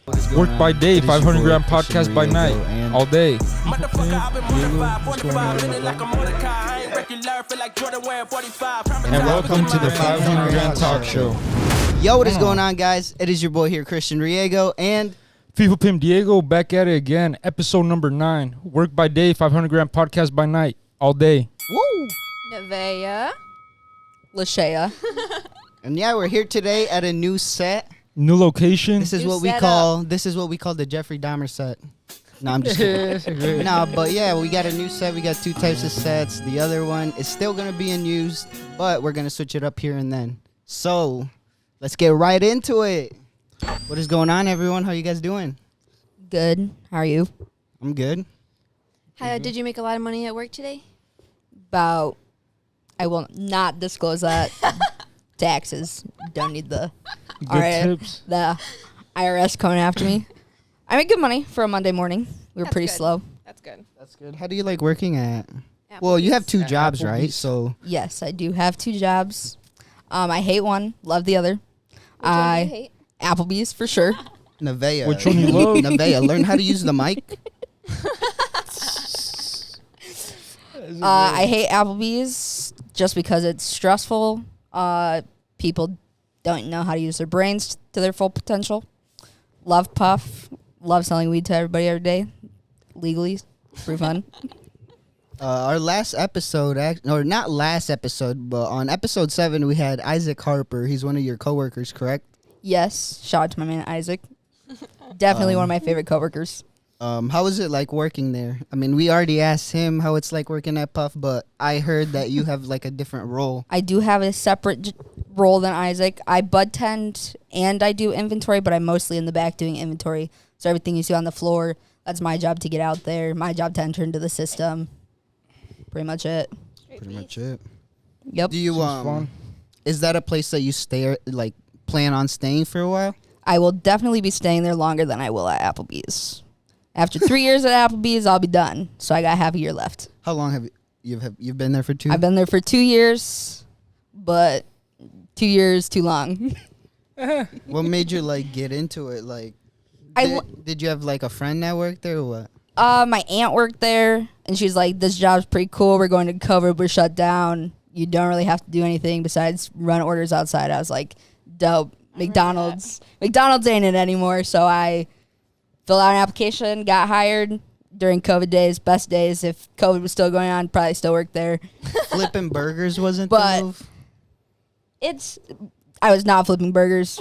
Work by day, 500 gram podcast by night, all day. And welcome to the 500 gram talk show. Yo, what is going on, guys? It is your boy here, Christian Riego, and FIFA Pimp Diego back at it again. Episode number 9. Work by day, 500 gram podcast by night, all day. woo! Nevaeh, Lashaya. And yeah, we're here today at a new set. New location. This is New what we call the Jeffrey Dahmer set. No, I'm just kidding. No, but yeah, we got a new set. We got two types of sets. The other one is still gonna be in use, but we're gonna switch it up here and then. So let's get right into it. What is going on, everyone? How you guys doing? Good. How are you? I'm good. Did you make a lot of money at work today? About, I will not disclose that. Taxes. Don't need the Good tips. the IRS coming after me. I make good money for a Monday morning. We were That's pretty good. slow. That's good. That's good. How do you like working at? Well, you have two jobs, right? So Yes, I do have two jobs. I hate one, love the other. Which one do you hate? Applebee's for sure. Nevaeh. Which one you love? Nevaeh, learn how to use the mic. I hate Applebee's just because it's stressful. People don't know how to use their brains to their full potential. Love Puff. Love selling weed to everybody every day. Legally. Pretty fun. Our last episode, or not last episode, but on episode 7, we had Isaac Harper. He's one of your coworkers, correct? Yes. Shout out to my man Isaac. Definitely one of my favorite coworkers. How was it like working there? I mean, we already asked him how it's like working at Puff, but I heard that you have like a different role. I do have a separate role than Isaac. I bud tend and I do inventory, but I'm mostly in the back doing inventory. So everything you see on the floor, that's my job to get out there. My job to enter into the system. Pretty much it. Pretty much it. Yep. Do you fun. Is that a place that you plan on staying for a while? I will definitely be staying there longer than I will at Applebee's. After 3 years at Applebee's, I'll be done. So I got half a year left. How long have you've been there for 2? I've been there for 2 years, but 2 years too long. What made you like get into it? Like, did you have like a friend that worked there or what? My aunt worked there, and she's like, this job's pretty cool. We're going to COVID. We're shut down. You don't really have to do anything besides run orders outside. I was like, dope. McDonald's ain't it anymore. So I filled out an application, got hired during COVID days, best days. If COVID was still going on, probably still work there. Flipping burgers wasn't But the move? I was not flipping burgers.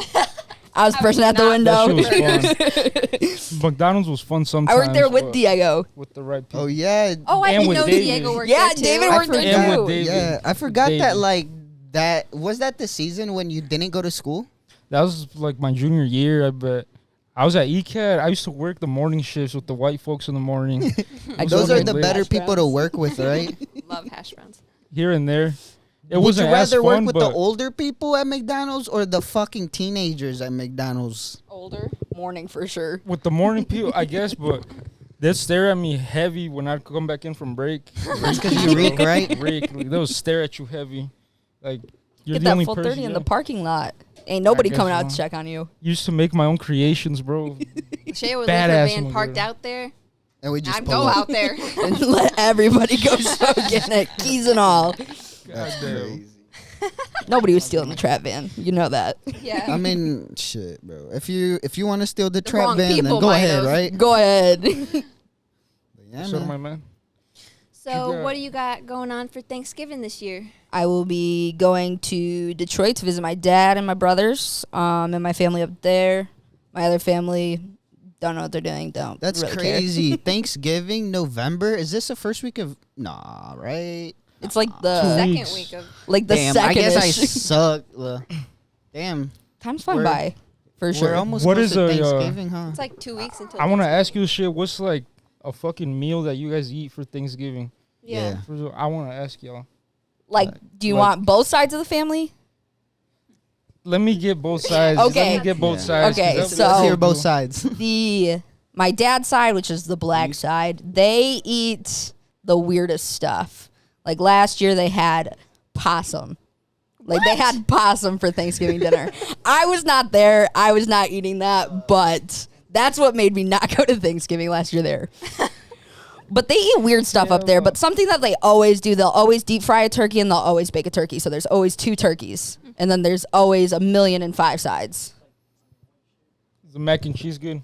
I was the person at the window. That shit was fun. McDonald's was fun sometimes. I worked there with but Diego. with the right people. Oh, yeah. Oh, I And didn't with know David. Diego worked Yeah, there too. David worked there And too. with David. Yeah, I forgot David. that like that was that the season when you didn't go to school? That was like my junior year, I bet. I was at ECAD. I used to work the morning shifts with the white folks in the morning. Those are the late. better Hash people to browns. work with, right? Love hash browns. Here and there. It Would wasn't you as rather fun, work with but the older people at McDonald's or the fucking teenagers at McDonald's? Older. Morning for sure. with the morning people, I guess, but they'd stare at me heavy when I'd come back in from break. It's because you reek, right? Break. Like, they'll stare at you heavy. Like, you're Get the that only full person. 30 in the yeah. parking lot. Ain't nobody guess coming out so. to check on you. Used to make my own creations, bro. Shea would leave her Badass van one, parked girl. out there. And we just I'd pull go up. out there. And let everybody go soaking it, keys and all. That's Goddamn. crazy. Nobody was stealing the trap van. You know that. Yeah. I mean, shit, bro. If you want to steal the The trap wrong van, then people go might ahead, have. right? Go ahead. Yeah, So, man. my man. So what do you got going on for Thanksgiving this year? I will be going to Detroit to visit my dad and my brothers, and my family up there. My other family, don't know what they're doing. Don't. That's really care. crazy. Thanksgiving, November. Is this the first week of? Nah, right? It's like 2 the Second weeks. week of. like the Damn, second. I guess I suck. Damn, Time's flying We're- by, for we're sure. almost What close is to a, Thanksgiving, huh? It's like 2 weeks until. I want to Thanksgiving. ask you shit. What's like a fucking meal that you guys eat for Thanksgiving? Yeah. I want to ask y'all. Like, do you like- want both sides of the family? Let me get both sides. Okay. Let me get both Yeah. sides. 'cause Okay, that's- so- Let's hear both sides. My dad's side, which is the black side, they eat the weirdest stuff. Like last year, they had possum. Like they had possum for Thanksgiving dinner. I was not there. I was not eating that, but That's what made me not go to Thanksgiving last year there. But they eat weird stuff up there. But something that they always do, they'll always deep fry a turkey and they'll always bake a turkey. So there's always 2 turkeys. And then there's always 1,000,005 sides. Is the mac and cheese good?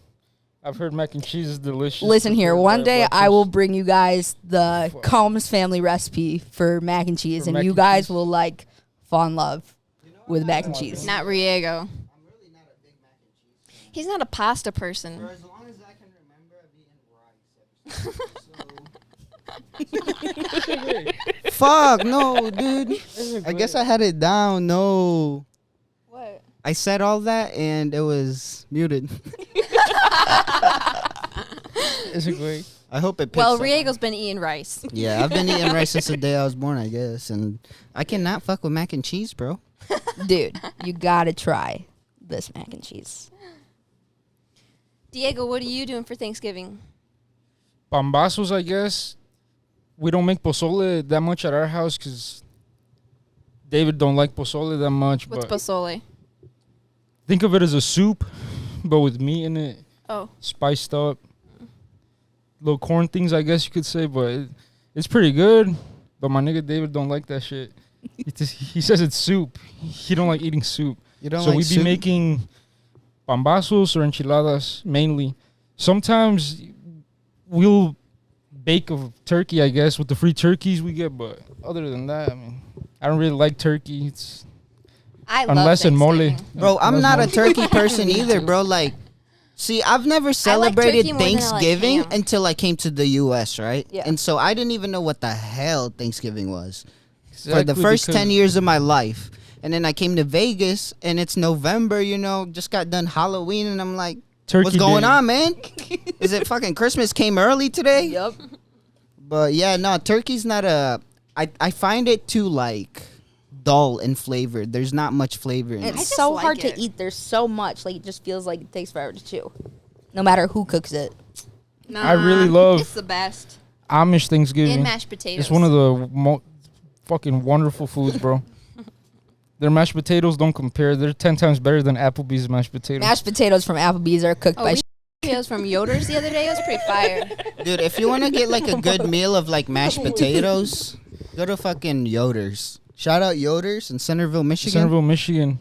I've heard mac and cheese is delicious. Listen here, one day I will bring you guys the Combs family recipe for mac and cheese, and you guys will like fall in love with mac and cheese. Not Riego. He's not a pasta person. For as long as I can remember, I've eaten rice. Fuck, no, dude. I guess I had it down. No. What? I said all that and it was muted. Is it great? I hope it picks Well, up. Riego's been eating rice. Yeah, I've been eating rice since the day I was born, I guess. And I cannot fuck with mac and cheese, bro. Dude, you gotta try this mac and cheese. Diego, what are you doing for Thanksgiving? Pambazos, I guess. We don't make pozole that much at our house because David don't like pozole that much. What's but pozole? think of it as a soup, but with meat in it, Oh. spiced up. Little corn things, I guess you could say, but it's pretty good. But my nigga David don't like that shit. He says it's soup. He don't like eating soup. You don't So like we soup? be making pambazos or enchiladas mainly. Sometimes we'll bake a turkey, I guess, with the free turkeys we get. But other than that, I mean, I don't really like turkey. It's I love unless in mole. Thanksgiving. Bro, I'm Unless not a mole. turkey person either, bro. Like, see, I've never celebrated turkey more than I like Thanksgiving ham. until I came to the U.S., right? Yeah. And so I didn't even know what the hell Thanksgiving was for the Exactly, first because 10 years of my life. And then I came to Vegas, and it's November, you know, just got done Halloween, and I'm like, Turkey what's going day. on, man? Is it fucking Christmas came early today? Yep. But yeah, no, turkey's not a... I find it too, like, dull and flavored. There's not much flavor in it. It's just so like hard it. to eat. There's so much. Like, it just feels like it takes forever to chew. No matter who cooks it. I really love It's the best. Amish Thanksgiving. And mashed potatoes. It's one of the fucking wonderful foods, bro. Their mashed potatoes don't compare. They're 10 times better than Applebee's mashed potatoes. Mashed potatoes from Applebee's are cooked Oh, by we potatoes from Yoder's the other day. It was pretty fire. Dude, if you want to get like a good meal of like mashed potatoes, go to fucking Yoder's. Shout out Yoder's in Centerville, Michigan. Centerville, Michigan.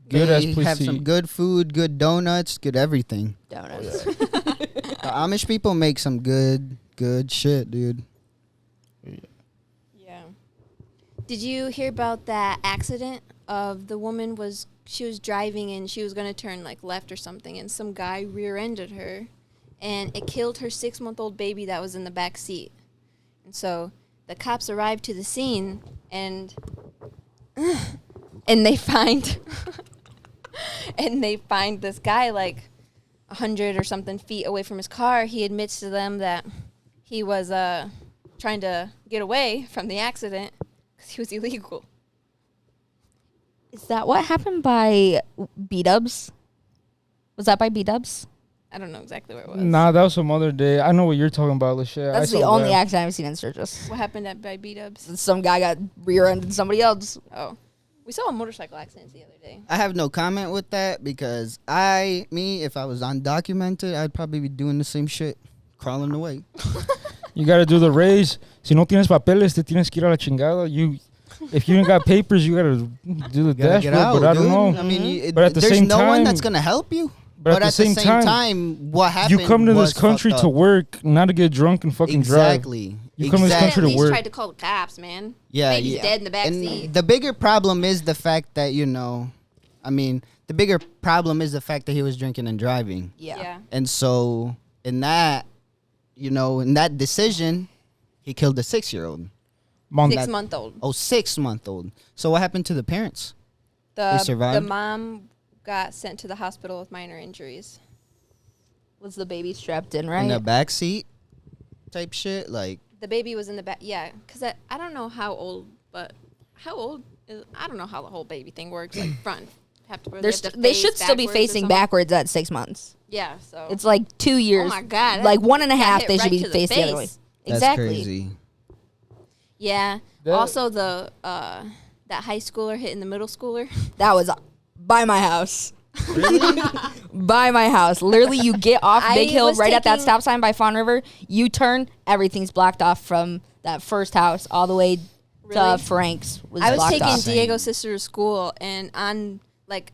Good ass They place have to some eat. good food, good donuts, good everything. donuts. The Amish people make some good shit, dude. Yeah. Did you hear about that accident of the woman she was driving and she was going to turn like left or something and some guy rear-ended her and it killed her 6-month-old baby that was in the back seat. And so the cops arrived to the scene and they find this guy like 100 or something feet away from his car. He admits to them that he was trying to get away from the accident because he was illegal. Is that what happened by B-Dubs? Was that by B-Dubs? I don't know exactly where it was. Nah, that was some other day. I know what you're talking about, Lashaya. That's the only accident I've seen in Sturgis. What happened at by B-Dubs? Some guy got rear-ended somebody else. Oh. We saw a motorcycle accident the other day. I have no comment with that because if I was undocumented, I'd probably be doing the same shit, crawling away. You gotta do the raise. Si no tienes papeles, te tienes que ir a la chingada. If you ain't got papers, you gotta do the Gotta get dashboard. out, But I don't dude. know. I mean, But at the there's same no one time- that's gonna help you. But at the same time, what happened? you come to was this country fucked to up. work, not to get drunk and fucking drive. Exactly. You come to this At country to least work. tried to call the cops, man. Yeah, Baby's yeah. dead in the back And seat. the bigger problem is the fact that the bigger problem is the fact that he was drinking and driving, Yeah. and so in that decision, he killed a 6-year-old. Mom, 6-month-old. Oh, 6-month-old. So what happened to the parents? They The survived? mom got sent to the hospital with minor injuries. Was the baby strapped in, In right? the back seat, type shit. Like, The baby was in the back. Yeah, because I don't know how old, but how old is, I don't know how the whole baby thing works. Like front. They should still be facing backwards at 6 months. Yeah, so. It's like 2 years. Oh my God. Like 1.5, Got hit they should right be to the faced the other way. face. that's Exactly. crazy. Yeah. That- Also, that high schooler hitting the middle schooler. That was by my house. By my house. Literally, you get off I Big Hill was right at that taking- stop sign by Fawn River. You turn, everything's blocked off from that first house all the way to Really? Frank's. I was blocked taking off. Diego's sister to school, and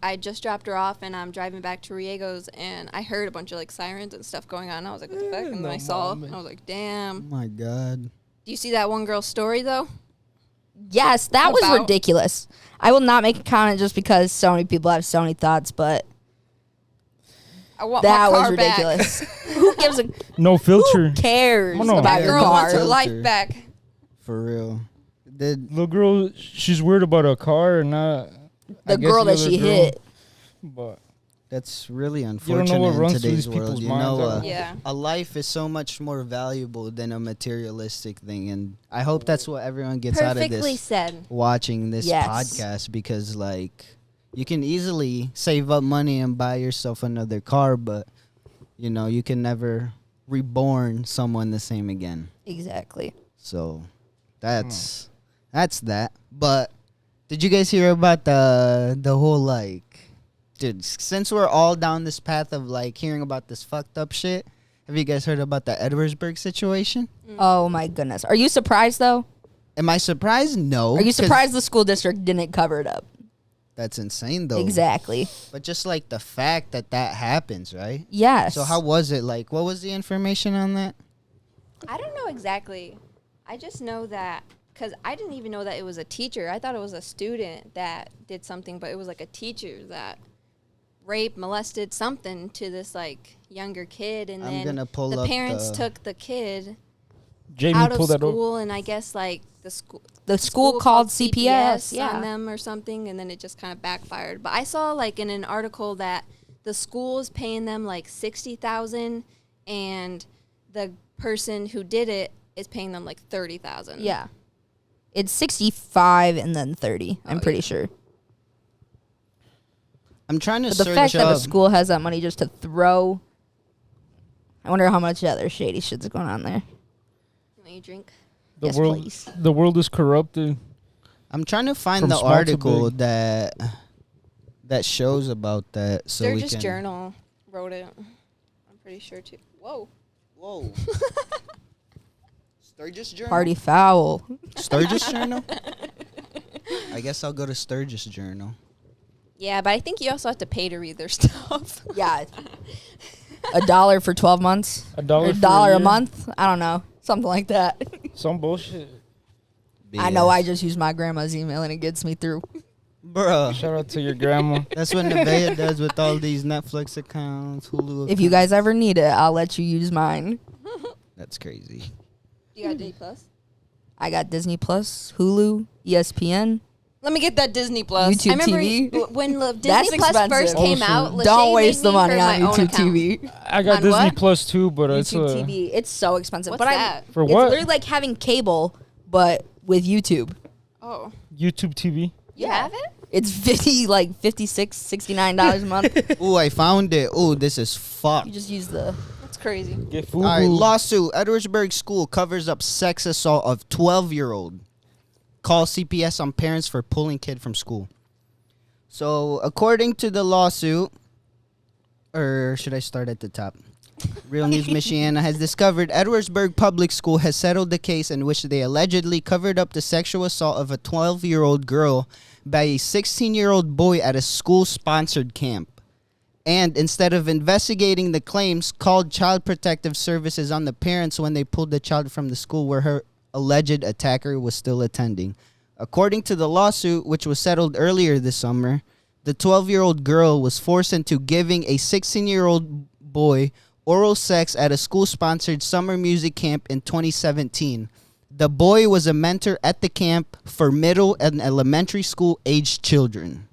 I just dropped her off, and I'm driving back to Riego's, and I heard a bunch of like sirens and stuff going on. I was like, what the fuck? And then I saw, and I was like, Oh damn. my God. Do you see that one girl's story though? Yes, that was About- ridiculous. I will not make a comment just because so many people have so many thoughts, but I want that my was car back. ridiculous. Who gives a No filter. who cares Oh, no. about Yeah, your Girl no wants her car? filter. life back. For real. Did The girl, she's worried about a car and not The girl that she hit. But That's really know unfortunate what in runs through today's these world. people's You minds, know, I don't know. Yeah. a life is so much more valuable than a materialistic thing, and I hope that's what everyone gets out of Perfectly this said. watching this Yes. podcast, because like you can easily save up money and buy yourself another car, but you know you can never reborn someone the same again. Exactly. So that's that. But did you guys hear about the whole like, dude, since we're all down this path of like hearing about this fucked up shit, have you guys heard about the Edwardsburg situation? Oh my goodness. Are you surprised though? Am I surprised? No. Are you 'cause surprised the school district didn't cover it up? That's insane though. Exactly. But just like the fact that happens, right? Yes. So how was it? Like, what was the information on that? I don't know exactly. I just know that because I didn't even know that it was a teacher. I thought it was a student that did something, but it was like a teacher that raped, molested something to this like younger kid, and I'm then gonna pull the up parents the- took the kid Jamie out of pulled that up. school, and I guess like the school called CPS. on Yeah. them or something, and then it just kind of backfired. But I saw like in an article that the school is paying them like $60,000, and the person who did it is paying them like $30,000. Yeah. It's 65 and then 30. I'm pretty sure. I'm trying to But the search fact that up. a school has that money just to throw, I wonder how much other shady shit's going on there. Want you drink? The Yes, world, please. the world is corrupted. I'm trying to find From the small to article big. that shows about that. So we Sturgis can. Journal wrote it. I'm pretty sure too. Whoa. Whoa. Sturgis Journal. Party foul. Sturgis Journal. I guess I'll go to Sturgis Journal. Yeah, but I think you also have to pay to read their stuff. Yeah. $1 for 12 months? $1 Or for $1 a year. month? I don't know. Something like that. Some bullshit. I know I just use my grandma's email and it gets me through. Bruh. Shout out to your grandma. That's what Nevaeh does with all these Netflix accounts, Hulu. If you accounts. guys ever need it, I'll let you use mine. That's crazy. You got Disney Plus? I got Disney Plus, Hulu, ESPN. Let me get that Disney Plus. YouTube I remember TV. when That's Disney Plus expensive. first came Oh, out. shit. Lachey Don't made waste the me money for on my own YouTube account. TV. I got On Disney what? Plus too, but it's YouTube TV. It's so expensive. What's but that? For it's what? literally like having cable, but with YouTube. Oh, YouTube TV. you have it? It's $56, $69 a month. Ooh, I found it. Ooh, this is fucked. You just use the. That's crazy. Get food. All right, lawsuit. Edwardsburg School covers up sex assault of 12-year-old. Call CPS on parents for pulling kid from school. So, according to the lawsuit, or should I start at the top? Real News Michiana has discovered Edwardsburg Public School has settled the case in which they allegedly covered up the sexual assault of a 12-year-old girl by a 16-year-old boy at a school-sponsored camp. And instead of investigating the claims, called Child Protective Services on the parents when they pulled the child from the school where her alleged attacker was still attending. According to the lawsuit, which was settled earlier this summer, the 12-year-old girl was forced into giving a 16-year-old boy oral sex at a school-sponsored summer music camp in 2017. The boy was a mentor at the camp for middle and elementary school-aged children.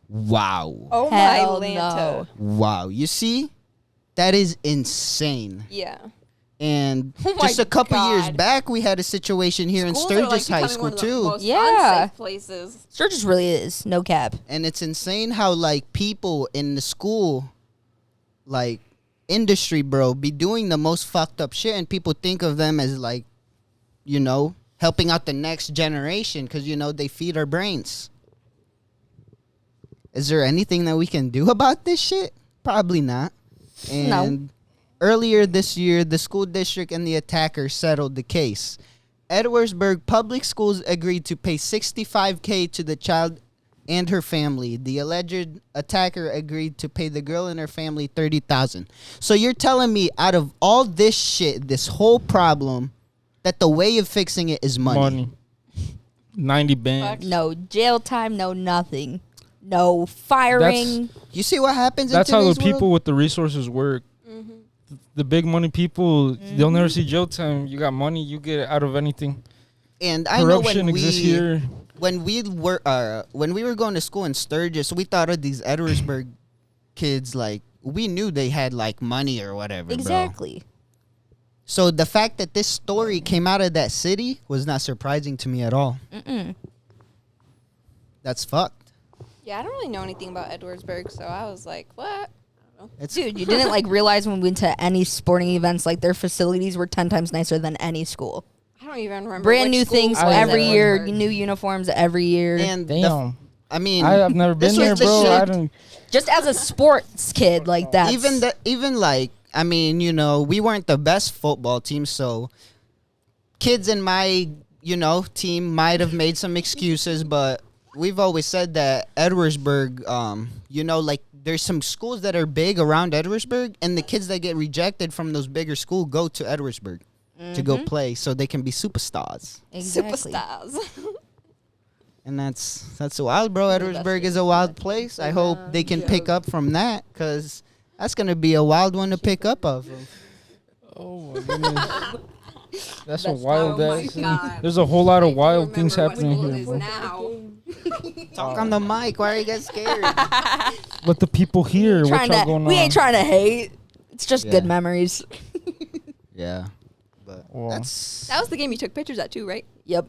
Wow. Oh Hell my Lanta. no. Wow. You see? That is insane. Yeah. And Oh my just a couple years God. back, we had a situation here in Schools are, like, Sturgis High becoming School, one of the too. most Yeah. unsafe places. Sturgis really is. No cap. And it's insane how, like, people in the school, like, industry, bro, be doing the most fucked up shit. And people think of them as, like, you know, helping out the next generation because, you know, they feed our brains. Is there anything that we can do about this shit? Probably not. And earlier this year, the school district and the attacker settled the case. Edwardsburg Public Schools agreed to pay $65K to the child and her family. The alleged attacker agreed to pay the girl and her family $30,000. So you're telling me out of all this shit, this whole problem, that the way of fixing it is money. 90 bands. No jail time, no nothing. No firing. You see what happens That's in how the today's people world? with the resources work. The big money people, they'll never see jail time. You got money, you get out of anything. And I know Corruption exists here. when we were going to school in Sturgis, we thought of these Edwardsburg kids like we knew they had like money or whatever. Exactly. Bro. So the fact that this story came out of that city was not surprising to me at all. That's fucked. Yeah, I don't really know anything about Edwardsburg, so I was like, what? I don't know. Dude, you didn't like realize when we went to any sporting events, like their facilities were 10 times nicer than any school. I don't even remember. Brand which new school things was every year, Edwardsburg. new uniforms every year. And Damn. I mean, I've never been this there, was the bro. shit. I don't. Just as a sports kid, like that. even like, I mean, you know, we weren't the best football team, so kids in my, you know, team might have made some excuses, but we've always said that Edwardsburg, you know, like there's some schools that are big around Edwardsburg, and the kids that get rejected from those bigger schools go to Edwardsburg to go play so they can be superstars. Exactly. Superstars. And that's wild, bro. Edwardsburg is a wild place. I hope they can pick up from that, because that's going to be a wild one to pick up of. Oh my goodness. That's a wild Oh my ass. God. There's a whole lot of wild Remember things what happening school it here, is bro. now. Talk on the mic. Why are you guys scared? Let the people hear what y'all going on. We ain't trying to hate. It's just Yeah. good memories. Yeah. But Well, that's... That was the game you took pictures at too, right? Yep.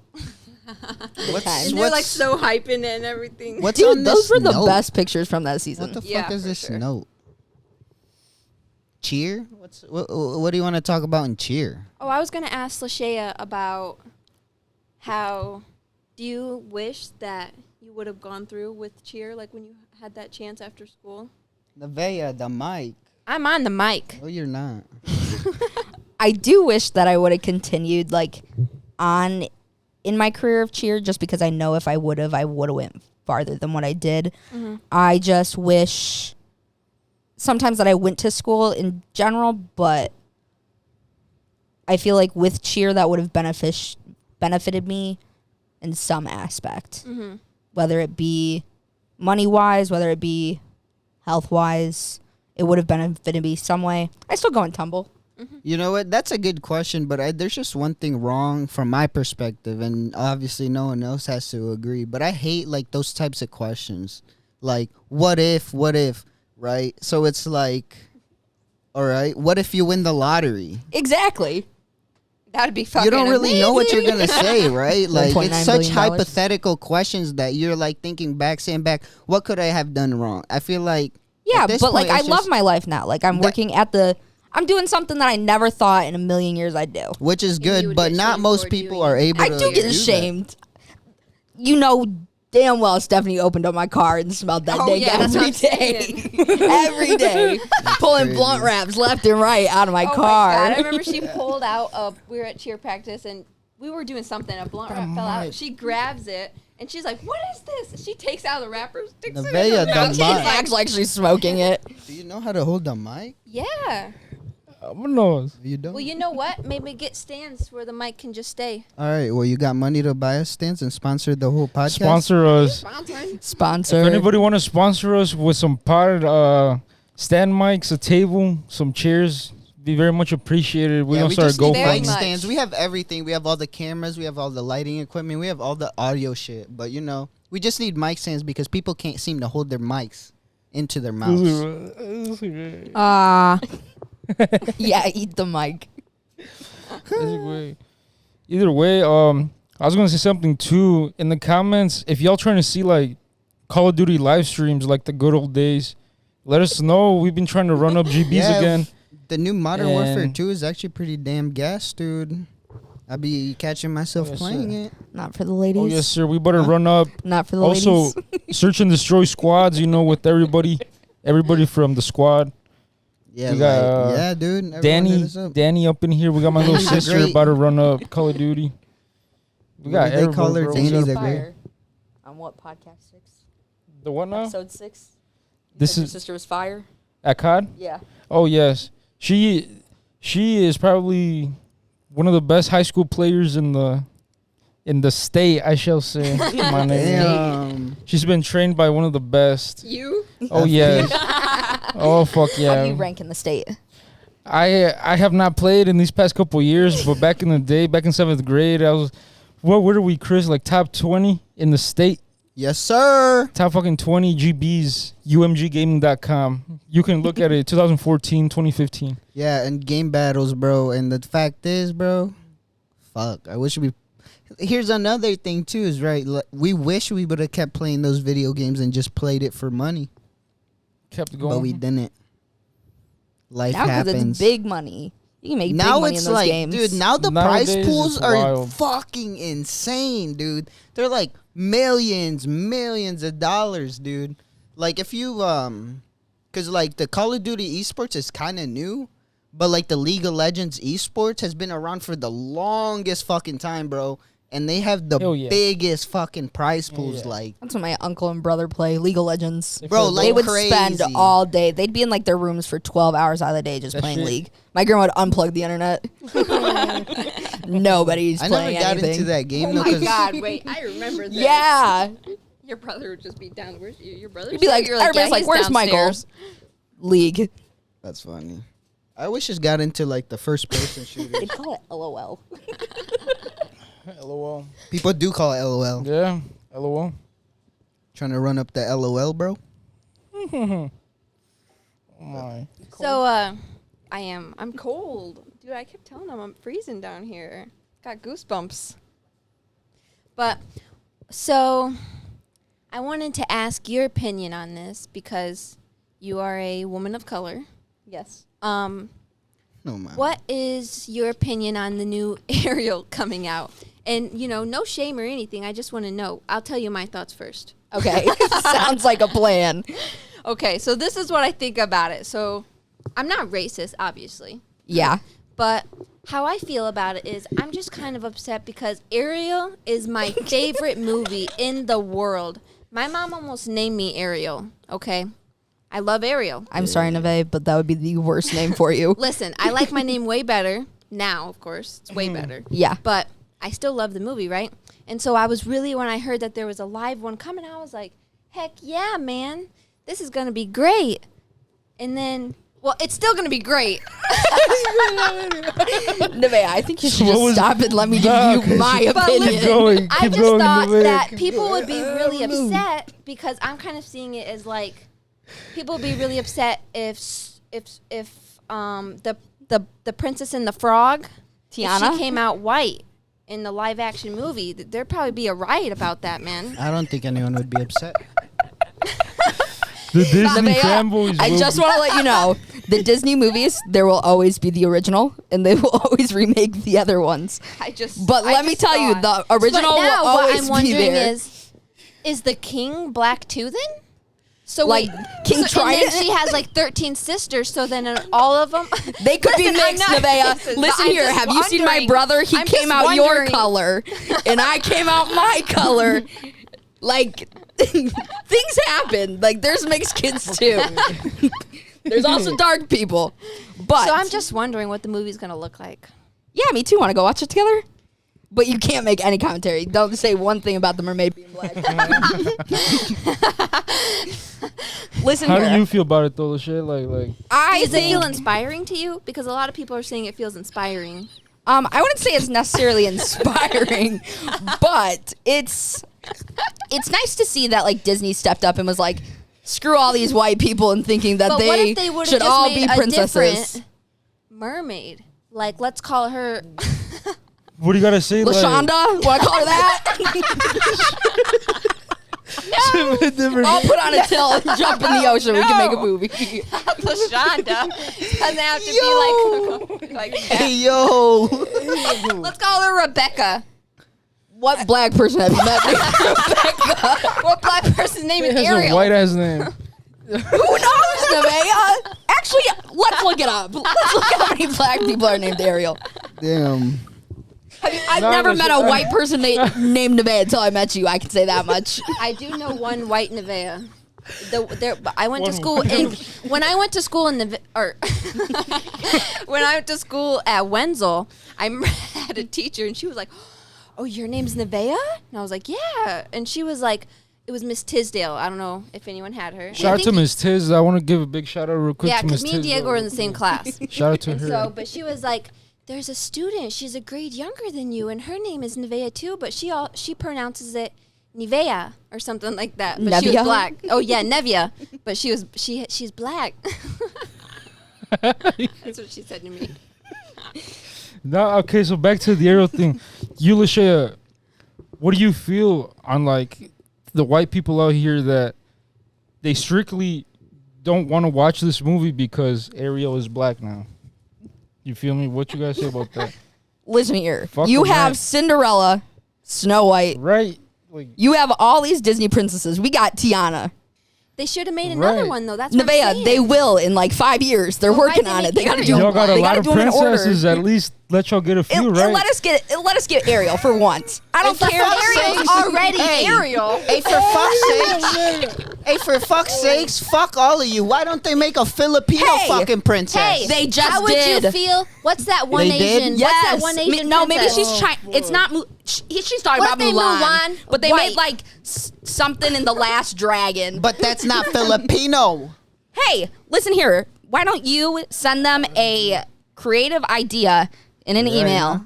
What's, time. And they're like so hyping it and everything. what's on Dude, this those were the note? best pictures from that season. What the Yeah, fuck is for this sure. note? Cheer? What do you want to talk about in cheer? Oh, I was gonna ask Lashaya about how do you wish that you would have gone through with cheer, like when you had that chance after school? Nevaeh, the mic. I'm on the mic. Oh, you're not. I do wish that I would have continued like on in my career of cheer, just because I know if I would have went farther than what I did. I just wish sometimes that I went to school in general, but I feel like with cheer that would have benefited me in some aspect, whether it be money wise, whether it be health wise. It would have benefited me some way. I still go and tumble. You know what? That's a good question, but there's just one thing wrong from my perspective, and obviously no one else has to agree, but I hate like those types of questions. Like, what if, right? So it's like, all right, what if you win the lottery? Exactly. That'd be fucking You don't really know what you're going to say, right? Like, $1.9 it's such billion. hypothetical questions that you're like thinking back, saying back, what could I have done wrong? I feel like, Yeah, at this but point, like I it's love just- my life now. Like I'm working I'm doing something that I never thought in a million years I'd do. which is you good, would but get not shamed most for people doing are it. able I to do get that. ashamed. You know damn well Stephanie opened up my car and smelled that Oh, day yeah, that's every what I'm day. Every day. Pulling crazy. blunt wraps left and right out of my Oh car. my God, I remember she pulled out we were at cheer practice and we were doing something, a blunt wrap fell out. She grabs it and she's like, "What is this?" She takes out the wrapper, sticks it in Nevaeh, her the mouth. mic. She's She like, acts like she's smoking it. Do you know how to hold the mic? "Yeah." no. You don't? Well, you know what? Maybe get stands where the mic can just stay. All right. Well, you got money to buy us stands and sponsor the whole podcast? Sponsor us. Sponsor. If anybody want to sponsor us with some stand mics, a table, some chairs, be very much appreciated. We're Yeah, gonna we start just need Very mic GoFundMe. much. stands. We have everything. We have all the cameras. We have all the lighting equipment. We have all the audio shit. But, you know, we just need mic stands because people can't seem to hold their mics into their mouths. Yeah, eat the mic. Either way, I was gonna say something too in the comments. If y'all trying to see like Call of Duty live streams like the good old days, let us know. We've been trying to run up GBs Yeah, again. The new Modern Warfare And- 2 is actually pretty damn gas, dude. I be catching myself Yes, playing sir. it. Not for the ladies. Oh yes, sir. We better run up. Not for the Also, ladies. search and destroy squads. You know, with everybody from the squad. Yeah, We got, yeah, dude. Everyone hit us up. Danny up in here. We got my little Danny's a sister great- about to run up Call of Duty. We What got do they everybody, call her? bro. Danny We got the Fire. On what podcast 6? the what now? Episode 6. This Your is sister was fire. at COD. Yeah. Oh yes, she is probably one of the best high school players in the state. I shall say. My name. Damn. She's been trained by one of the best. You? Oh yes. Oh fuck How do you yeah. rank in the state? I have not played in these past couple years, but back in the day, back in 7th grade, I was. What were we, Chris? Like top 20 in the state. Yes, sir. Top fucking 20 GBs, umggaming.com. You can look at it 2014, 2015. Yeah, and game battles, bro. And the fact is, bro, fuck. I wish we. Here's another thing too. Is right. We wish we would have kept playing those video games and just played it for money, Kept going. but we didn't. Life Now because happens. it's big money. You can make big Now money it's in those like, games. dude. Now the Nowadays, prize pools it's are wild. fucking insane, dude. They're like millions of dollars, dude. Like if you cause like the Call of Duty esports is kind of new, but like the League of Legends esports has been around for the longest fucking time, bro. And they have the Hell yeah. biggest fucking prize pools, yeah. like, That's what my uncle and brother play, League of Legends. bro, like They would crazy. spend all day. They'd be in like their rooms for 12 hours out of the day just That playing shit- League. My grandma would unplug the internet. Nobody's I never playing got anything. into that game Oh though, my 'cause- God! Wait, I remember this. Yeah. Your brother would just be down. Where's your brother? You'd be like, everybody's like, where's Michael? League. That's funny. I wish just got into like the first person shooters. They'd call it LOL. LOL. People do call it LOL. Yeah. LOL. Trying to run up the LOL, bro. Oh my. So, I'm cold. Dude, I kept telling them I'm freezing down here. Got goosebumps. But, so, I wanted to ask your opinion on this because you are a woman of color. Yes. No, man. What is your opinion on the new Ariel coming out? And, no shame or anything. I just want to know. I'll tell you my thoughts first. Okay. Sounds like a plan. Okay, so this is what I think about it. So, I'm not racist, obviously. Yeah. But how I feel about it is I'm just kind of upset because Ariel is my favorite movie in the world. My mom almost named me Ariel, okay? I love Ariel. I'm sorry, Nevaeh, but that would be the worst name for you. Listen, I like my name way better now, of course. It's way better. Yeah. But I still love the movie, right? And so I was really, when I heard that there was a live one coming, I was like, heck yeah, man. This is going to be great. And then, well, it's still going to be great. Nevaeh, I think you should What just was- stop and let me Nah, give you my But opinion. listen, going, I keep just going, thought Nevaeh, that keep people would be going. really upset because I'm kind of seeing it as like people would be really upset if the Princess and the Frog, if Tiana? she came out white in the live action movie. There'd probably be a riot about that, man. I don't think anyone would be upset. The Disney Nevaeh, fanboys. I will just be- want to let you know, the Disney movies, there will always be the original, and they will always remake the other ones. But let me tell you, the original But now will always what I'm be wondering there. is the king black too then? So Like, wait, King and then Trident? she has like 13 sisters. So then all of them, They could be Listen, I'm mixed, not Nevaeh. racist, but Listen I'm here. just Have you seen my wondering. brother? He I'm came just out your wondering. color, and I came out my color. Like, things happen. Like, there's mixed kids, too. There's also dark people. But, so I'm just wondering what the movie's gonna look like. yeah, me too. Want to go watch it together? But you can't make any commentary. Don't say one thing about the mermaid being black. Listen How here. do you feel about it though, Lashaya? Like I Does it feel think, inspiring to you? Because a lot of people are saying it feels inspiring. I wouldn't say it's necessarily inspiring, but it's nice to see that like Disney stepped up and was like, screw all these white people and thinking that But what if they would have should just all made be a princesses. different mermaid? Like, let's call her. what do you gotta say? Lashonda, want to call her that? I'll put on a tilt and jump in the ocean. We can make a movie. Lashonda doesn't have to be like that. Hey, yo. Let's call her Rebecca. What black person have you met? What black person's name is It has a Ariel? white ass name. Who knows, Nevaeh? Actually, let's look it up. Let's look at how many black people are named Ariel. Damn. I've never met a white person named Nevaeh until I met you. I can say that much. I do know one white Nevaeh. I went to school when I went to school in when I went to school at Wenzel, I had a teacher and she was like, "Oh, your name's Nevaeh?" And I was like, "Yeah." And she was like, it was Miss Tisdale. I don't know if anyone had her. Shout out to Miss Tiz. I want to give a big shout out real quick Yeah, to Miss because Tiz. me and Diego were in the same class. Shout out to And her. so, but she was like, "There's a student. She's a grade younger than you, and her name is Nevaeh too. But she pronounces it Nevaeh or something like that. But she was Nevaeh? black. Oh yeah, Nevaeh. But she's black. That's what she said to me. Now, okay, so back to the Ariel thing. You, Lashaya, what do you feel on like the white people out here that they strictly don't want to watch this movie because Ariel is black now? You feel me? What you guys say about that? Listen here. Fuck You them, have man. Cinderella, Snow White. Right? Like, You have all these Disney princesses. We got Tiana. They should have made another Right. one though. That's what I'm Nevaeh, saying. they will in like 5 years. They're Well, why working didn't on they it. They got to make do. y'all got a they lot gotta of do 'em in order. princesses. At least let y'all get a few, right? Let us get Ariel for once. I don't for care. fuck's Ariel's sake. already Hey. Ariel. Hey, for fuck's sakes. Hey, for fuck's sakes, fuck all of you. Why don't they make a Filipino Hey. fucking princess? Hey, They just how would did. you feel? What's that one They did? Asian? Yes. What's that one Asian? No, maybe princess? she's China. It's not. She's talking What about if they Mulan. Mulan But they white? made like something in The Last Dragon. But that's not Filipino. Hey, listen here. Why don't you send them a creative idea in an email,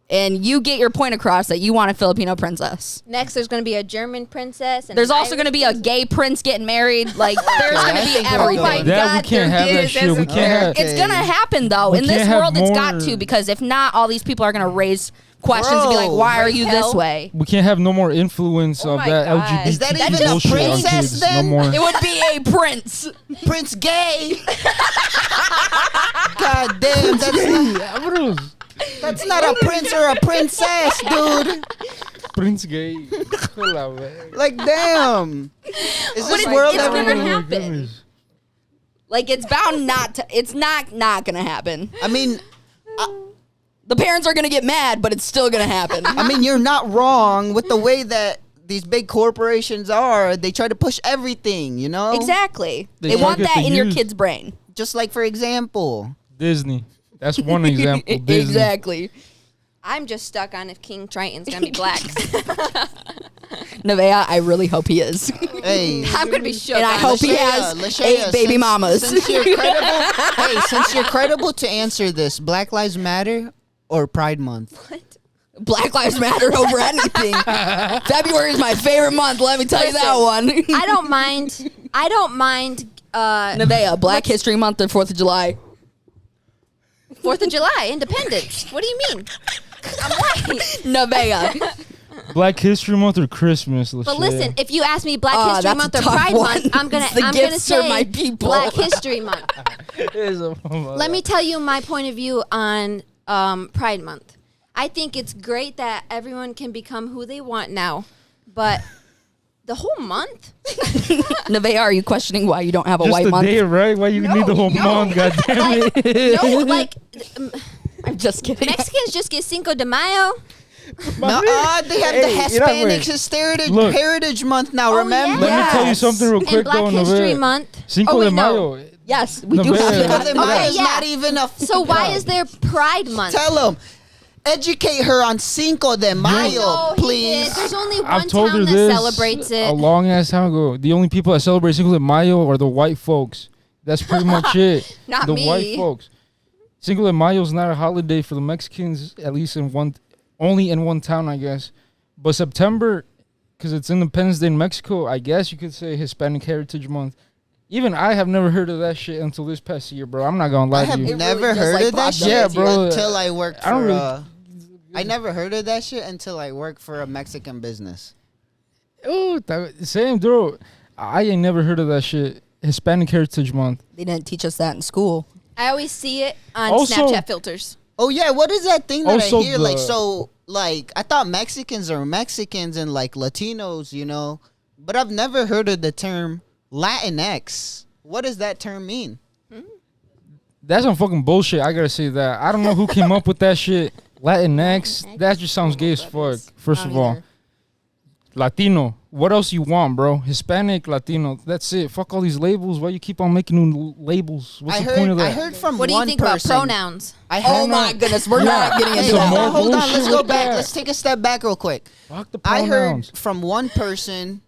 and you get your point across that you want a Filipino princess? Next, there's going to be a German princess. And There's an also going to be a Irish gay prince getting married. Like, there's Okay, going I to be think we're everything. going. That we can't have that shit. We can't have. Okay. It's gonna happen though. We In this can't have world, it's got more- to, because if not, all these people are gonna raise questions and be like, Bro, "Why are you hell? this way?" We can't have no more influence Oh of my that God. LGBT Is that even a bullshit on princess kids. then? No more. It would be a prince. Prince Gay. God damn, that's not a prince or a princess, dude. Prince gay. Like, damn. Is this But world it's ever gonna gonna happen. Like, it's bound not to. It's not gonna happen. I mean, The parents are gonna get mad, but it's still gonna happen. you're not wrong with the way that these big corporations are. They try to push everything, you know? Exactly. They They want target that the in your youth. kid's brain. Just like, for example, Disney. That's one example. Disney. Exactly. I'm just stuck on if King Triton's going to be black. Nevaeh, I really hope he is. hey. I'm going to be shook. And I on hope this. he has 8 baby mamas. Since you're credible to answer this, Black Lives Matter or Pride Month? Black Lives Matter over anything. February is my favorite month. Let me tell you that one. I don't mind. Nevaeh, Black History Month and 4th of July. 4th of July, Independence. What do you mean? I'm white. Nevaeh. Black History Month or Christmas? But listen, if you ask me Black History that's Month a or tough Pride one. Month, I'm gonna The gifts are say my people. Black History Month. let Let me tell you my point of view on Pride Month. I think it's great that everyone can become who they want now, but the whole month? Nevaeh, are you questioning why you don't have a just white the month? day, right? Why you need the whole month? God damn it! No, like I'm just kidding. Mexicans just get Cinco de Mayo. No, they have the Hispanics Heritage Month now, Oh, remember? Let me tell you something real quick, And Black though. History Nevaeh. Month. Cinco Oh, de wait, no. Mayo. Yes, we do Nevaeh. have Cinco that. de Mayo is yeah. not even a... So why is there Pride Month? Tell them. Educate her on Cinco de Mayo, No, he please. did. There's only I've one told her town that this celebrates a it. long ass time ago. The only people that celebrate Cinco de Mayo are the white folks. That's pretty much it. Not the me. white folks. Cinco de Mayo is not a holiday for the Mexicans, at least only in one town, I guess. But September, because it's Independence Day in Mexico, I guess you could say Hispanic Heritage Month. Even I have never heard of that shit until this past year, bro. I'm not gonna lie I to have you. never really just, heard like, of that popped up shit Yeah, bro. until I worked I don't for... really- I never heard of that shit until I worked for a Mexican business. Oh, same, bro. I ain't never heard of that shit. Hispanic Heritage Month. They didn't teach us that in school. I always see it on Also- Snapchat filters. Oh yeah, what is that thing that Also I hear? Like the- so, like I thought Mexicans are Mexicans and like Latinos, you know, but I've never heard of the term Latinx. What does that term mean? That's some fucking bullshit. I gotta say that. I don't know who came up with that shit. Latinx. That just sounds gay as fuck. First of all, Latino. What else you want, bro? Hispanic, Latino. That's it. Fuck all these labels. Why you keep on making new labels? What's I the point of that? heard from What do you one think person. about pronouns? I Oh heard my goodness, we're not getting into Hey, Some more that. hold on, bullshit let's go with back. that. Let's take a step back real quick. Fuck the I pronouns. heard from one person,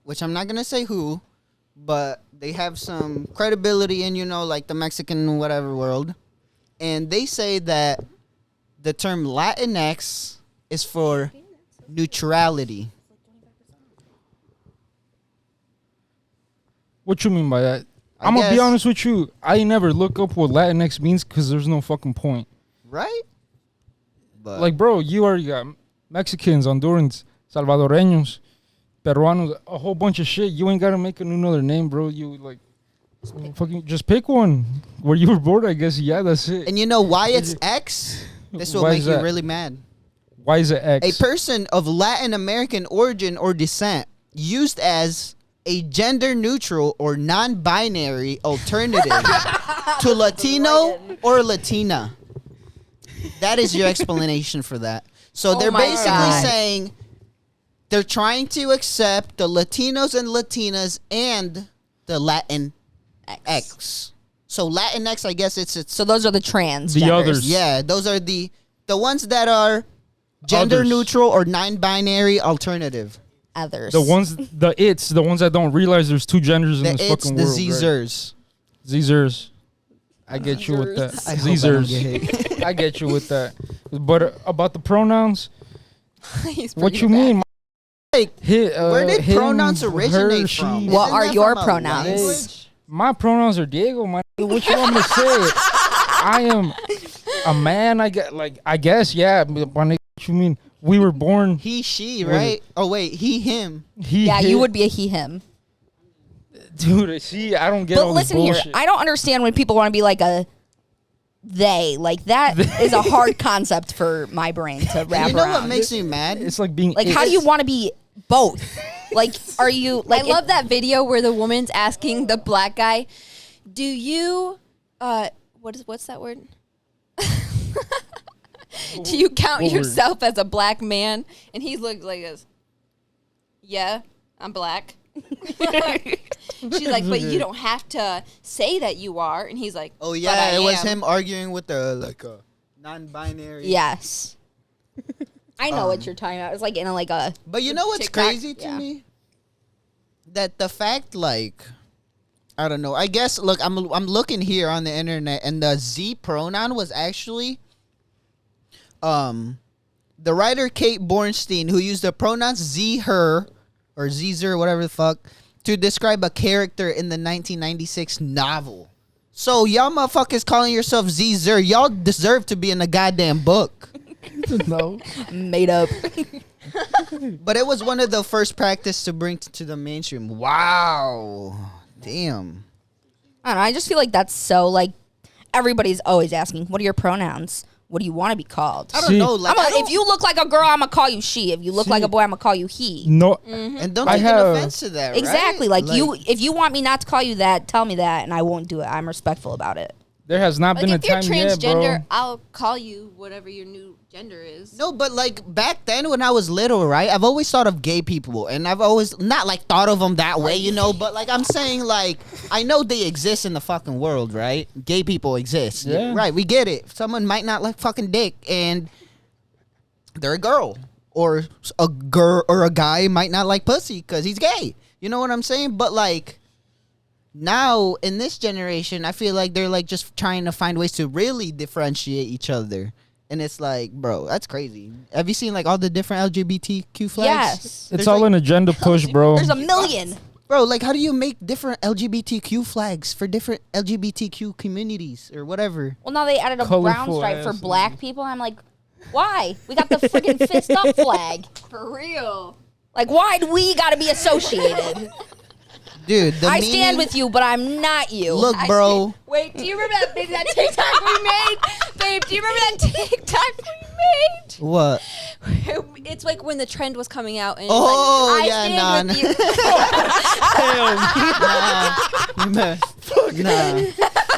which I'm not gonna say who, but they have some credibility in, you know, like the Mexican whatever world, and they say that the term Latinx is for neutrality. What you mean by that? I I'm gonna be guess- honest with you. I ain't never look up what Latinx means because there's no fucking point. Right? But Like, bro, you already got Mexicans, Hondurans, Salvadoreños, Peruanos, a whole bunch of shit. You ain't gotta make another name, bro. You like, fucking just pick one where you were born. I guess. Yeah, that's it. and you know why it's X? This will Why make is you that? really mad. Why is it A X? person of Latin American origin or descent used as a gender neutral or non-binary alternative to Latino or Latina. That is your explanation for that. So Oh they're my basically God. saying they're trying to accept the Latinos and Latinas and the Latin X. So Latinx, I guess it's So those are the trans. The genders. others. yeah, those are the ones that are gender Others. neutral or non-binary alternative. Others. The ones that don't realize there's two genders in The this it's fucking the world. Right? Zers. Zers. I get you with that. I hope I don't get Zers. hate. I get you with that. But about the pronouns, He's what bringing you it back. mean? Like, where did Him, pronouns originate her, from? she. What Isn't are that your from a pronouns? language? My pronouns are Diego. What you want me to say? I am a man. I guess. Yeah. But what you mean? We were born. He, she, What is right? Oh wait, he, him. He. Yeah, hit- you would be a he, him. Dude, see, I don't get But all listen this here, bullshit. I don't understand when people want to be like a they. Like that is a hard concept for my brain to wrap And you know around. what makes me mad? It's like being. Like, how do you want to be both? Like, are you like? I love that video where the woman's asking the black guy, "Do you what's that word? Do you count What word? yourself as a black man?" And he looked like this. Yeah, I'm black. She's like, "But you don't have to say that you are." And he's like, Oh "But yeah, I it was am." him arguing with the like a non-binary. Yes. I know what you're talking about. It's like in a like a. But you know what's TikTok, crazy to yeah. me? That the fact, like, I don't know. I guess look, I'm looking here on the internet, and the Z pronoun was actually, the writer Kate Bornstein, who used the pronouns Z her or Zer, whatever the fuck, to describe a character in the 1996 novel. So y'all motherfuckers calling yourself Zer, y'all deserve to be in the goddamn book. No. Made up. But it was one of the first practice to bring to the mainstream. Wow. Damn. I don't know. I just feel like that's so like everybody's always asking, "What are your pronouns? What do you want to be called?" I don't See, know. Like, If you look like a girl, I'm gonna call you she. If you look like a boy, I'm gonna call you he. No. and don't I take have- an offense to that, right? Exactly. Like you, if you want me not to call you that, tell me that, and I won't do it. I'm respectful about it. There has not Like, been a if you're time yet, transgender, bro. I'll call you whatever your new gender is. No, but like back then when I was little, right? I've always thought of gay people, and I've always not like thought of them that way, you know. But like I'm saying, like I know they exist in the fucking world, right? Gay people exist, Yeah. right? We get it. Someone might not like fucking dick, and they're a girl, or a girl or a guy might not like pussy because he's gay. You know what I'm saying? But like. Now in this generation, I feel like they're like just trying to find ways to really differentiate each other, and it's like, bro, that's crazy. Have you seen like all the different LGBTQ flags? Yes. It's There's, all like- an agenda push, bro. There's a million. Bro, like how do you make different LGBTQ flags for different LGBTQ communities or whatever? Well, now they added a brown Colorful stripe for ass black people. I'm like, why? We got the freaking fist up flag. For real. Like, why do we got to be associated? Dude, I stand with you, but I'm not you. Look, bro. Wait, do you remember that TikTok we made? Babe, do you remember that TikTok we made? What? It's like when the trend was coming out. And Oh, it's like, yeah, I stand with you. Nah.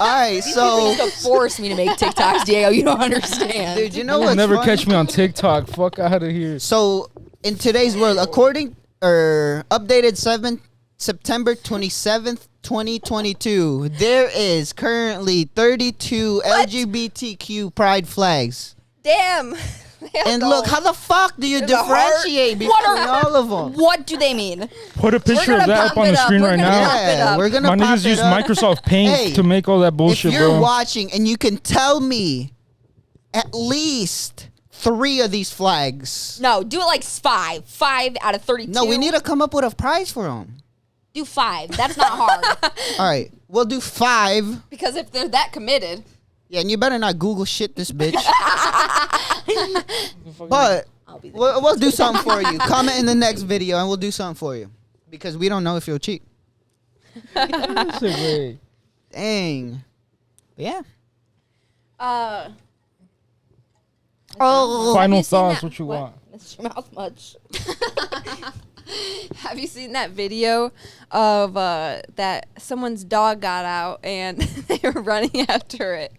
All right, so. You used to force me to make TikToks, Diego. You don't understand. Dude, you know You'll what's never funny? catch me on TikTok. Fuck out of here. So, in today's world, updated September 27th, 2022, there is currently 32 LGBTQ pride flags. Damn. And look, how the fuck do you There's a heart. differentiate between What are- all of them? What do they mean? Put a picture of gonna that pop up on it the up. screen We're right gonna now. pop it Yeah, up. we're gonna My pop niggas it use up. Microsoft Paint Hey, to make all that bullshit, if you're bro. watching and you can tell me at least 3 of these flags. No, do it like 5. 5 out of 32. No, we need to come up with a prize for them. do 5. That's not hard. All right, we'll do 5. Because if they're that committed. Yeah, and you better not Google shit this bitch. But I'll be we'll do something for you. Comment in the next video and we'll do something for you. Because we don't know if you'll cheat. Wait. Dang. But yeah. Oh, Final you seen thoughts. that- What you what? want? Mr. Mouth much. Have you seen that video of that someone's dog got out and they were running after it,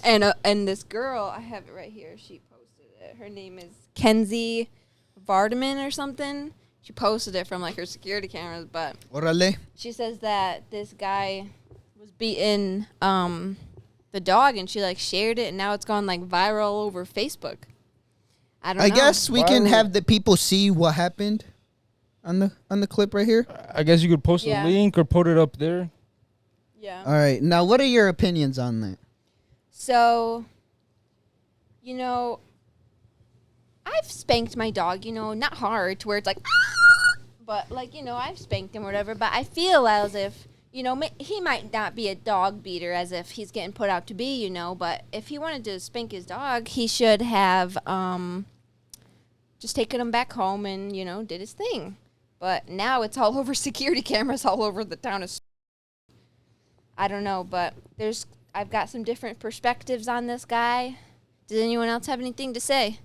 and this girl, I have it right here. She posted it. Her name is Kenzie Vardaman or something. She posted it from like her security cameras, but Orale. she says that this guy was beating the dog, and she like shared it, and now it's gone like viral over Facebook. I don't know. I guess we can Viral. have the people see what happened on the clip right here. I guess you could post Yeah. a link or put it up there. Yeah. All right. Now, what are your opinions on that? So, I've spanked my dog, not hard to where it's like, but like, I've spanked him or whatever. But I feel as if, he might not be a dog beater as if he's getting put out to be, but if he wanted to spank his dog, he should have just taken him back home and, did his thing. But now it's all over security cameras all over the town of. I don't know, but I've got some different perspectives on this guy. Does anyone else have anything to say?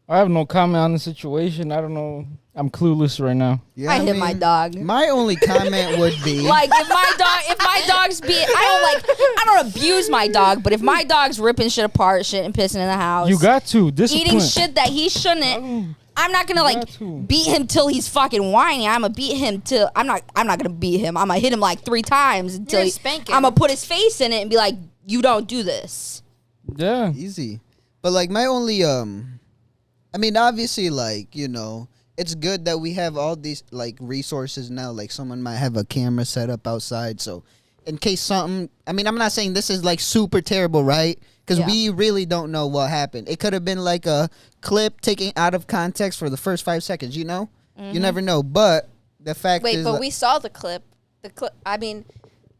Oh, I have no comment on the situation. I don't know. I'm clueless right now. Yeah, I hit my dog. My only comment would be Like if my dog's I don't abuse my dog, but if my dog's ripping shit apart, shit and pissing in the house, You got to discipline. eating shit that he shouldn't, I'm not gonna got to. beat him till he's fucking whiny. I'm gonna beat him till I'm not gonna beat him. I'm gonna hit him like 3 times until You're spanking. I'm gonna put his face in it and be like, you don't do this. Yeah. easy. But like my only I mean obviously like, it's good that we have all these like resources now. Like someone might have a camera set up outside, so in case something, I mean, I'm not saying this is like super terrible, right? Because Yeah. we really don't know what happened. It could have been like a clip taken out of context for the first 5 seconds, You never know. But the fact Wait, is, but we saw the clip. I mean,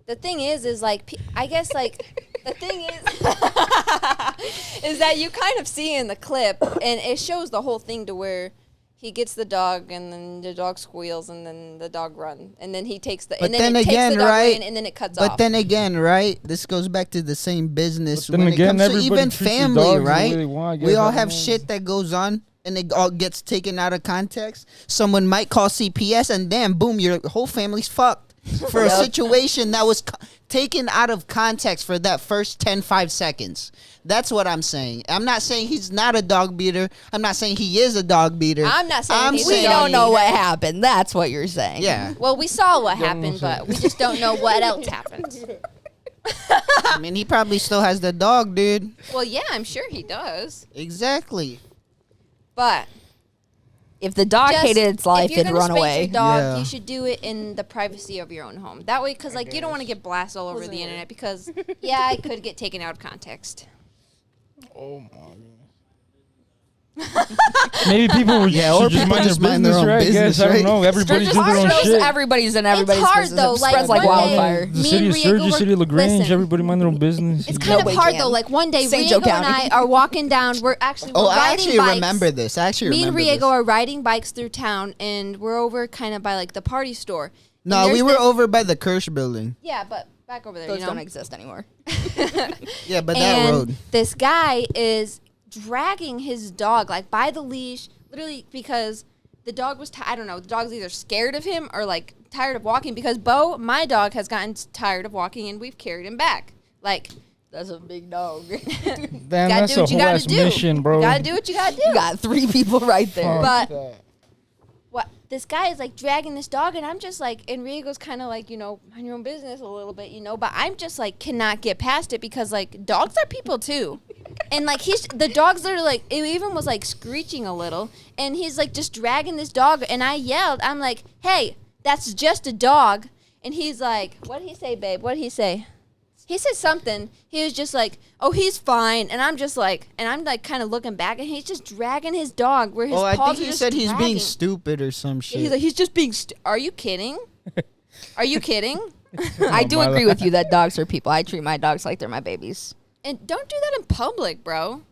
the thing is like, I guess like, the thing is that you kind of see in the clip, and it shows the whole thing to where he gets the dog, and then the dog squeals, and then the dog runs, and then he takes the, But and then, then it again, takes the dog right? away, and then it cuts but off. then again, right? This goes back to the same business But then when again, it comes to everybody even treats their family, dogs the way right? they want, I We guess. all I have don't know. shit that goes on, and it all gets taken out of context. Someone might call CPS, and damn, boom, your whole family's fucked for a situation that was taken out of context for that first 5 seconds. That's what I'm saying. I'm not saying he's not a dog beater. I'm not saying he is a dog beater. I'm not saying he's a We saying- don't know what happened. That's what you're saying. Yeah. Well, we saw what Don't know happened, shit. but we just don't know what else happened. I mean, he probably still has the dog, dude. Well, yeah, I'm sure he does. Exactly. But If the dog just- hated its life, if you're it'd gonna run spank away. your dog, Yeah. you should do it in the privacy of your own home. That way, because like you don't want to get blasted all over the internet. Because yeah, it could get taken out of context. Oh my god. Maybe people would Yeah, or should just people mind just their mind their business, own right? I business, guess I right? don't know. Everybody's doing their own Sturgis, shit. everybody's in everybody's hard, business. though, It like, spreads like one day- wildfire. The Me city and of Riego Sturgis, were- city of LaGrange, listen. everybody mind their own business. It's kind of Nobody hard can. though. Like one day, St. Joe Riego and County. I are walking down. We're actually Oh, I riding actually bikes. remember this. I actually Me and remember Riego this. are riding bikes through town, and we're over kind of by like the party store. And No, we there's were this- over by the Kirsch building. Yeah, but back over there. Those you know? don't exist anymore. Yeah, but that and road. this guy is dragging his dog like by the leash, literally because the dog was. I don't know. The dog's either scared of him or like tired of walking. Because Bo, my dog, has gotten tired of walking, and we've carried him back. Like That's a big dog. Damn, gotta that's do a what you whole gotta ass do. mission, bro. You gotta do what you gotta do. You got 3 people right there. Fuck But- that. What this guy is like dragging this dog, and I'm just like, and Riego's kind of like, mind your own business a little bit, but I'm just like cannot get past it because like dogs are people too, and like the dog's literally like, it even was like screeching a little, and he's like just dragging this dog, and I yelled, I'm like, hey, that's just a dog, and he's like, what did he say, babe? What did he say? He said something. He was just like, "Oh, he's fine," and I'm just like, kind of looking back, and he's just dragging his dog where his Oh, I paws think are he just said he's being dragging. stupid or some shit. He's like, he's just being. Are you kidding? Are you kidding? I do agree with you that dogs are people. I treat my dogs like they're my babies. And don't do that in public, bro.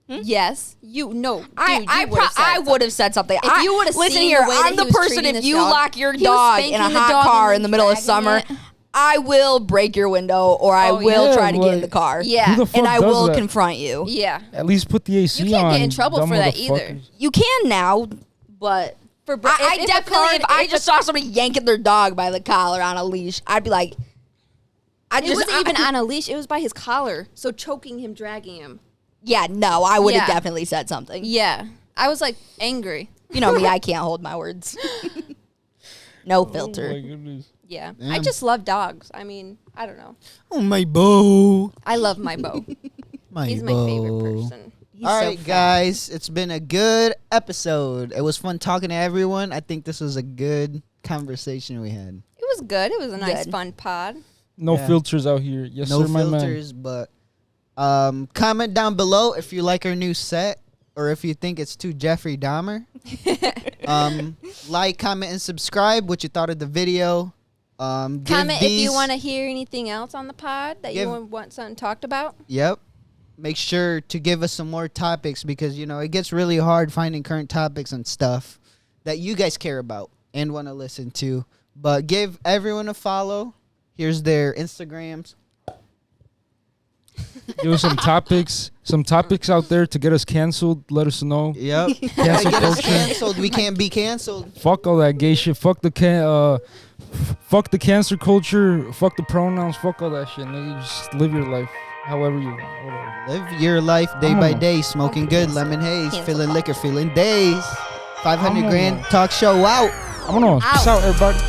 Yes, you no. Dude, I would have said something. If you would've listen seen here, the way that I'm he the was person. treating If this you dog, lock your he was dog in spanking a the hot dog car and in the middle of dragging summer, it. I will break your window or I Oh, will yeah, try to get in like- the car. Yeah. Who the fuck And I does will that? confront you. Yeah, At least put the AC on. You can't get in trouble dumb for that either. motherfuckers. You can now, but for I definitely, if I just saw somebody yanking their dog by the collar on a leash, I'd be like, it wasn't even on a leash. It was by his collar, so choking him, dragging him. Yeah, no, I would have Yeah. definitely said something. Yeah, I was like angry. You know me, I can't hold my words. No Oh filter. my goodness. Yeah, Damn. I just love dogs. I mean, I don't know. Oh, my Bo. I love my Bo. He's my favorite person. He's All so right, fat. guys. It's been a good episode. It was fun talking to everyone. I think this was a good conversation we had. It was good. It was a nice, Good. fun pod. No Yeah. filters out here. Yes, No sir, my man. filters, but comment down below if you like our new set or if you think it's too Jeffrey Dahmer. Like, comment, and subscribe what you thought of the video. Give Comment if you these- want to hear anything else on the pod that Give- you want something talked about. Yep. Make sure to give us some more topics because, it gets really hard finding current topics and stuff that you guys care about and want to listen to. But give everyone a follow. Here's their Instagrams. Give us some topics out there to get us canceled. Let us know. Yep. Cancel Get us culture. canceled. We can't be canceled. Fuck all that gay shit. Fuck the fuck the cancer culture. Fuck the pronouns. Fuck all that shit. Nigga, just live your life however you want. Whatever. Live your life day by Oh. day. Smoking good. Lemon haze. Cancel Feeling liquor. culture. Feeling days. 500 Oh. grand talk show out. I'm gonna peace out, everybody.